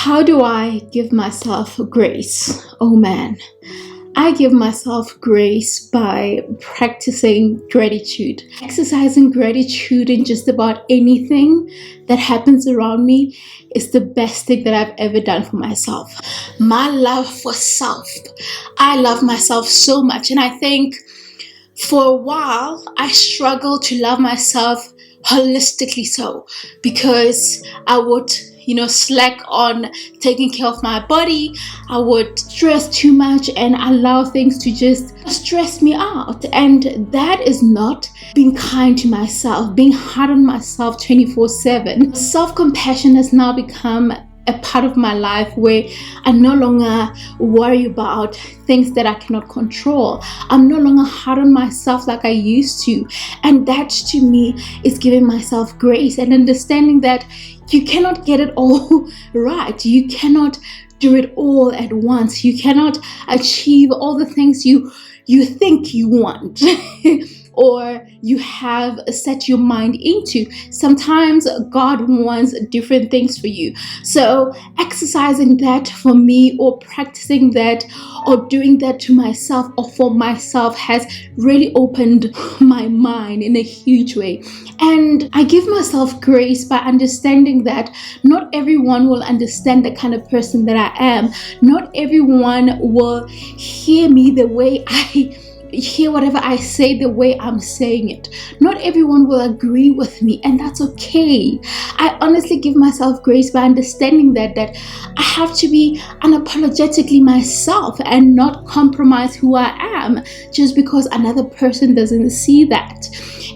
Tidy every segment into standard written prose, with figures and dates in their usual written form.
How do I give myself grace? Oh man, I give myself grace by practicing gratitude, exercising gratitude in just about anything that happens around me is the best thing that I've ever done for myself. My love for self. I love myself so much, and I think for a while I struggled to love myself holistically, so because I would slack on taking care of my body. I would stress too much and allow things to just stress me out, and that is not being kind to myself, being hard on myself 24/7. Self-compassion has now become a part of my life where I no longer worry about things that I cannot control. I'm no longer hard on myself like I used to, and that to me is giving myself grace and understanding that you cannot get it all right. You cannot do it all at once. You cannot achieve all the things you think you want or you have set your mind into. Sometimes God wants different things for you. So exercising that for me, or practicing that, or doing that to myself or for myself, has really opened my mind in a huge way. And I give myself grace by understanding that not everyone will understand the kind of person that I am. Not everyone will hear me the way I hear whatever I say the way I'm saying it. Not everyone will agree with me, and that's okay. I honestly give myself grace by understanding that I have to be unapologetically myself and not compromise who I am just because another person doesn't see that.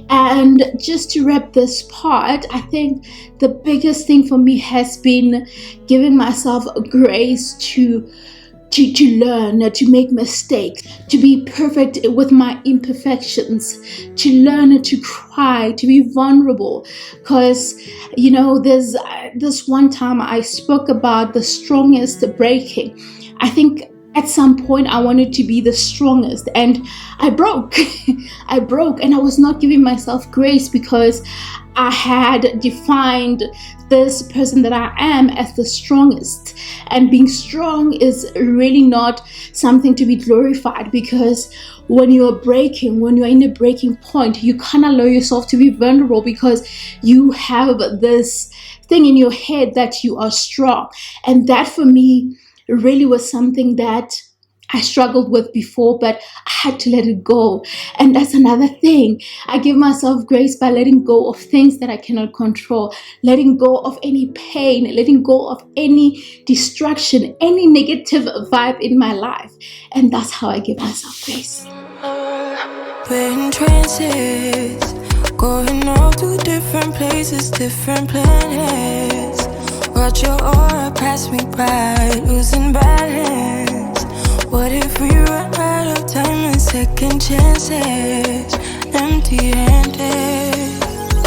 And just to wrap this part, I think the biggest thing for me has been giving myself grace to learn, to make mistakes, to be perfect with my imperfections, to learn to cry, to be vulnerable. Because, there's this one time I spoke about the strongest breaking. I think at some point I wanted to be the strongest, and I broke. I broke, and I was not giving myself grace because I had defined this person that I am as the strongest. And being strong is really not something to be glorified, because when you're breaking, when you're in a breaking point, you can't allow yourself to be vulnerable because you have this thing in your head that you are strong. And that for me really was something that I struggled with before, but I had to let it go. And that's another thing. I give myself grace by letting go of things that I cannot control, letting go of any pain, letting go of any distraction, any negative vibe in my life. And that's how I give myself grace. We're in trances, going off to different places, different planets. Watch your aura pass me by, losing balance. What if we run out of time and second chances? Empty-handed.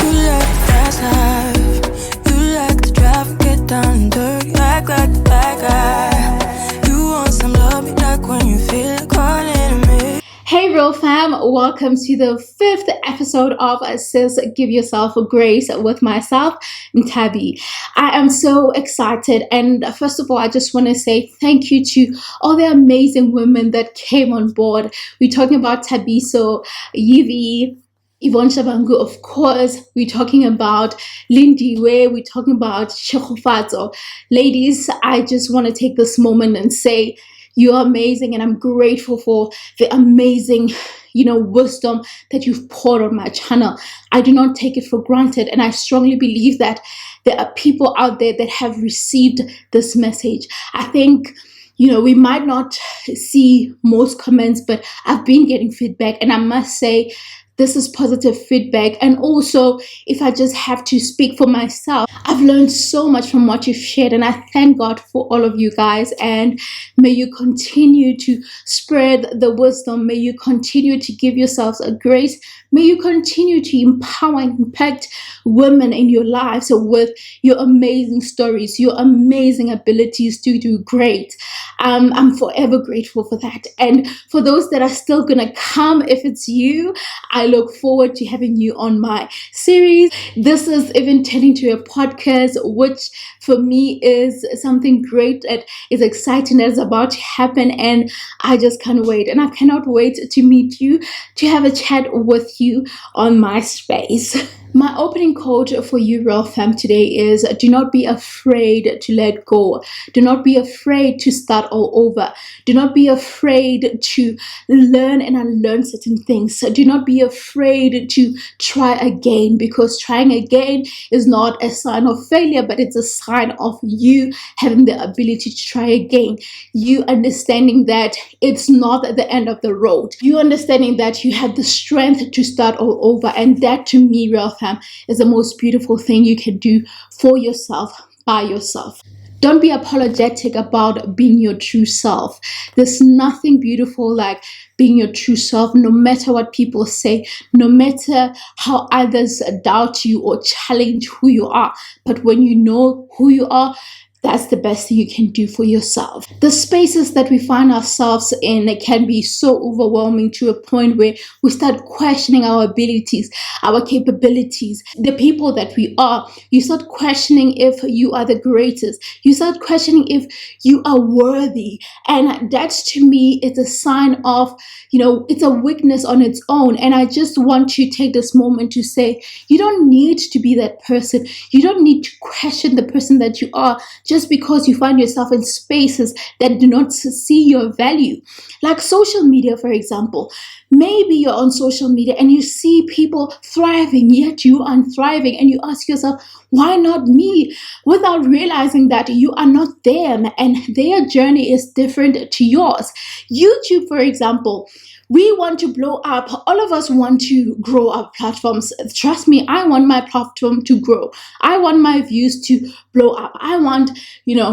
You like the fast life, you like to drive and get down and dirty, act like the bad guy. You want some love, me like when you feel like calling me. Hey RealFam, welcome to the 5th episode of Sis Give Yourself Grace with myself, Nthabi. I am so excited, and first of all, I just want to say thank you to all the amazing women that came on board. We're talking about Thabiso, Yivi, Yvonne Shabangu, of course. We're talking about Lindiwe. We're talking about Shekofatso. Ladies, I just want to take this moment and say you're amazing, and I'm grateful for the amazing, wisdom that you've poured on my channel. I do not take it for granted, and I strongly believe that there are people out there that have received this message. I think, we might not see most comments, but I've been getting feedback, and I must say, this is positive feedback. And also, if I just have to speak for myself, I've learned so much from what you've shared, and I thank God for all of you guys. And may you continue to spread the wisdom. May you continue to give yourselves a grace. May you continue to empower and impact women in your lives with your amazing stories, your amazing abilities to do great. I'm forever grateful for that. And for those that are still going to come, if it's you, I look forward to having you on my series. This is even turning to a podcast, which for me is something great that is exciting, that is about to happen. And I just can't wait. And I cannot wait to meet you, to have a chat with you on my space. My opening quote for you, RealFam, today is: do not be afraid to let go. Do not be afraid to start all over. Do not be afraid to learn and unlearn certain things. Do not be afraid to try again, because trying again is not a sign of failure, but it's a sign of you having the ability to try again. You understanding that it's not the end of the road. You understanding that you have the strength to start all over. And that, to me, RealFam, is the most beautiful thing you can do for yourself, by yourself. Don't be apologetic about being your true self. There's nothing beautiful like being your true self, no matter what people say, no matter how others doubt you or challenge who you are. But when you know who you are, that's the best thing you can do for yourself. The spaces that we find ourselves in, it can be so overwhelming to a point where we start questioning our abilities, our capabilities, the people that we are. You start questioning if you are the greatest. You start questioning if you are worthy. And that's, to me, it's a sign of, it's a weakness on its own. And I just want to take this moment to say, you don't need to be that person. You don't need to question the person that you are, just because you find yourself in spaces that do not see your value. Like social media, for example. Maybe you're on social media and you see people thriving, yet you aren't thriving. And you ask yourself, why not me? Without realizing that you are not them and their journey is different to yours. YouTube, for example. We want to blow up. All of us want to grow our platforms. Trust me, I want my platform to grow. I want my views to blow up. I want,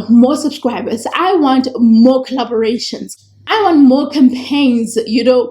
more subscribers. I want more collaborations. I want more campaigns,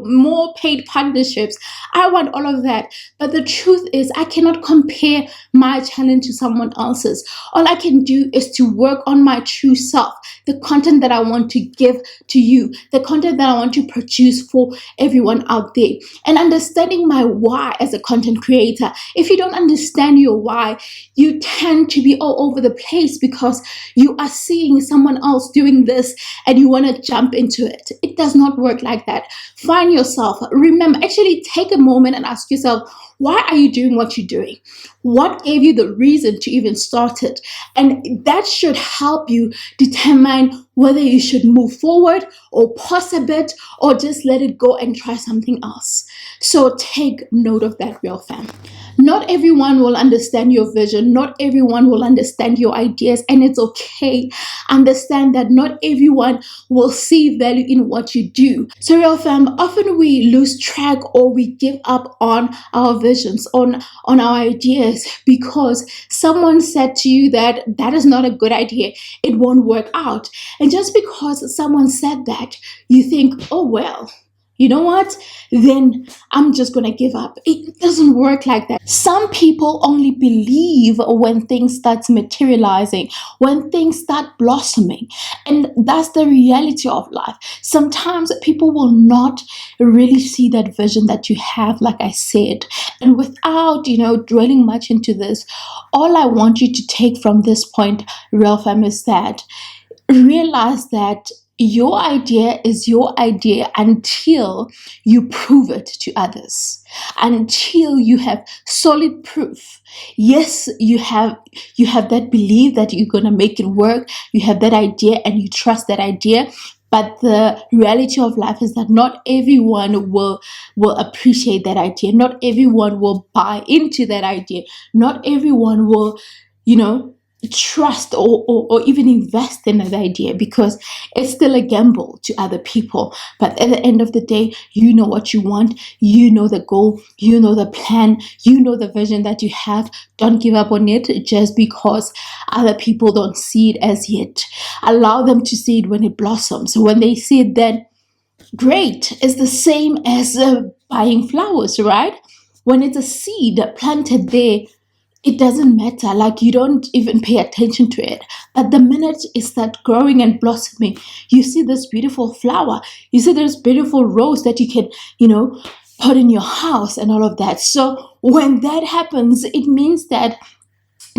more paid partnerships. I want all of that. But the truth is, I cannot compare my challenge to someone else's. All I can do is to work on my true self, the content that I want to give to you, the content that I want to produce for everyone out there, and understanding my why as a content creator. If you don't understand your why, you tend to be all over the place because you are seeing someone else doing this and you want to jump into it. It does not work like that. Find yourself. Remember, actually take a moment and ask yourself, why are you doing what you're doing? What gave you the reason to even start it? And that should help you determine whether you should move forward or pause a bit or just let it go and try something else. So take note of that, RealFam. Not everyone will understand your vision. Not everyone will understand your ideas, and it's okay. Understand that not everyone will see value in what you do. So, RealFam, often we lose track or we give up on our visions, on our ideas, because someone said to you that is not a good idea. It won't work out. And just because someone said that, you think, oh, well, you know what? Then I'm just going to give up. It doesn't work like that. Some people only believe when things start materializing, when things start blossoming. And that's the reality of life. Sometimes people will not really see that vision that you have, like I said. And without, dwelling much into this, all I want you to take from this point, RealFam, is that realize that your idea is your idea until you prove it to others, until you have solid proof. Yes, you have that belief that you're going to make it work. You have that idea and you trust that idea. But the reality of life is that not everyone will appreciate that idea. Not everyone will buy into that idea. Not everyone will, trust or even invest in that idea, because it's still a gamble to other people. But at the end of the day, you know what you want, you know the goal, you know the plan, you know the vision that you have. Don't give up on it just because other people don't see it as yet. Allow them to see it when it blossoms. So when they see it, then great. It's the same as buying flowers, right? when it's a seed planted there, it doesn't matter. Like, you don't even pay attention to it. But the minute it starts growing and blossoming, you see this beautiful flower. You see this beautiful rose that you can, put in your house and all of that. So when that happens, it means that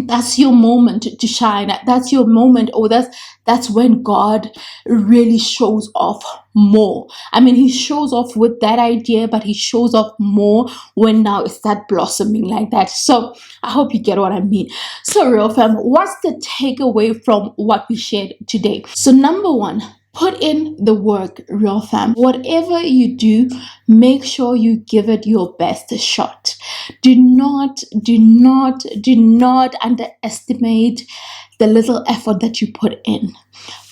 that's your moment to shine. That's your moment, or that's when God really shows off more. I mean, he shows off with that idea, but he shows off more when now it starts blossoming like that. So I hope you get what I mean. So real fam, what's the takeaway from what we shared today? So number one, put in the work, real fam. Whatever you do, make sure you give it your best shot. Do not underestimate the little effort that you put in.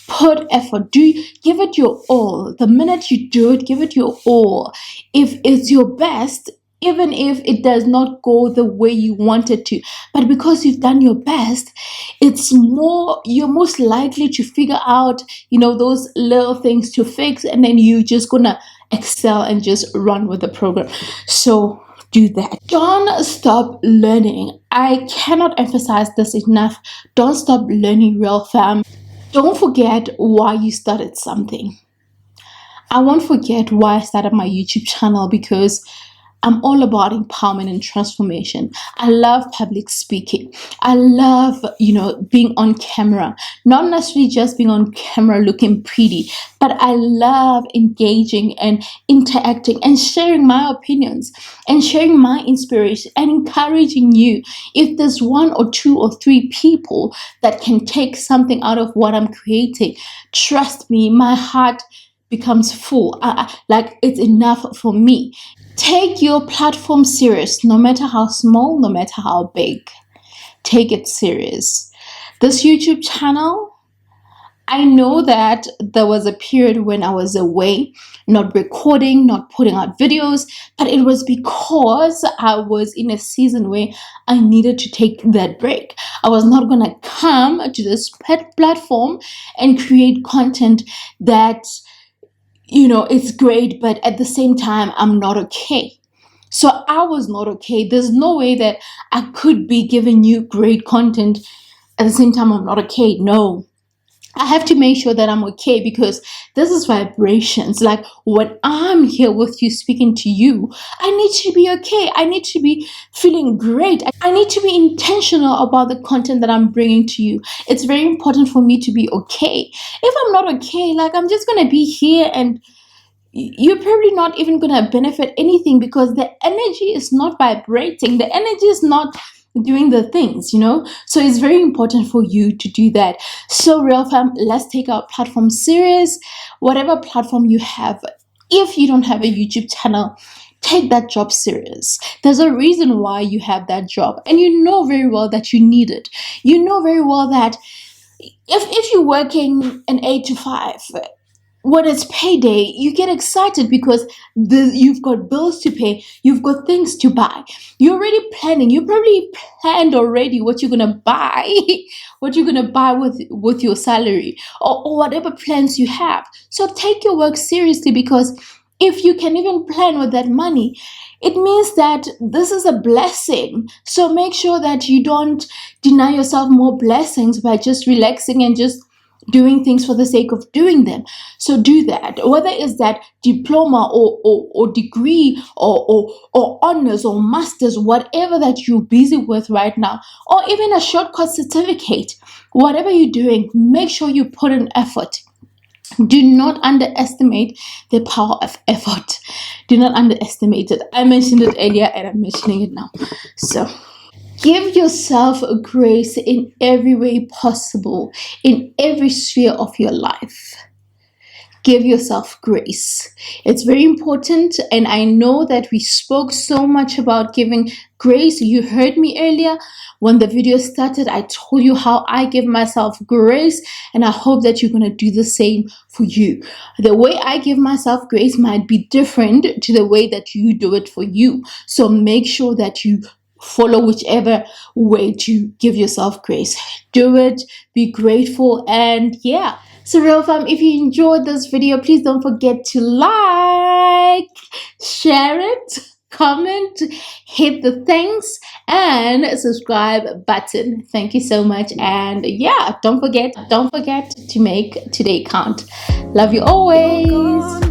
Put effort. Give it your all. The minute you do it, give it your all. If it's your best, even if it does not go the way you want it to, but because you've done your best, you're most likely to figure out, those little things to fix, and then you just gonna excel and just run with the program. So do that. Don't stop learning. I cannot emphasize this enough. Don't stop learning, real fam. Don't forget why you started something. I won't forget why I started my YouTube channel, because I'm all about empowerment and transformation. I love public speaking. I love, being on camera. Not necessarily just being on camera looking pretty, but I love engaging and interacting and sharing my opinions and sharing my inspiration and encouraging you. If there's one or two or three people that can take something out of what I'm creating, trust me, my heart becomes full. Like, it's enough for me. Take your platform serious, no matter how small, no matter how big. Take it serious. This YouTube channel, I know that there was a period when I was away, not recording, not putting out videos, but it was because I was in a season where I needed to take that break. I was not going to come to this platform and create content that it's great, but at the same time, I'm not okay. So I was not okay. There's no way that I could be giving you great content at the same time I'm not okay. No. I have to make sure that I'm okay, because this is vibrations. Like, when I'm here with you, speaking to you, I need to be okay. I need to be feeling great. I need to be intentional about the content that I'm bringing to you. It's very important for me to be okay. If I'm not okay, like, I'm just going to be here and you're probably not even going to benefit anything, because the energy is not vibrating. The energy is not doing the things, so it's very important for you to do that. So real fam, let's take our platform serious. Whatever platform you have, if you don't have a YouTube channel, take that job serious. There's a reason why you have that job, and you know very well that you need it. You know very well that if you're working an 8 to 5, when it's payday, you get excited because you've got bills to pay, you've got things to buy. You're already planning. You probably planned already what you're gonna buy, what you're gonna buy with your salary, or whatever plans you have. So take your work seriously, because if you can even plan with that money, it means that this is a blessing. So make sure that you don't deny yourself more blessings by just relaxing and just doing things for the sake of doing them. So do that, whether it's that diploma or degree or honors or masters, whatever that you're busy with right now, or even a shortcut certificate. Whatever you're doing, make sure you put in effort. Do not underestimate the power of effort. Do not underestimate it. I mentioned it earlier and I'm mentioning it now. So give yourself grace in every way possible, in every sphere of your life. Give yourself grace. It's very important, and I know that we spoke so much about giving grace. You heard me earlier when the video started. I told you how I give myself grace, and I hope that you're going to do the same for you. The way I give myself grace might be different to the way that you do it for you. So make sure that you follow whichever way to give yourself grace. Do it, be grateful, and yeah. So real fam, if you enjoyed this video, please don't forget to like, share it, comment, hit the thanks and subscribe button. Thank you so much. And yeah, don't forget to make today count. Love you always.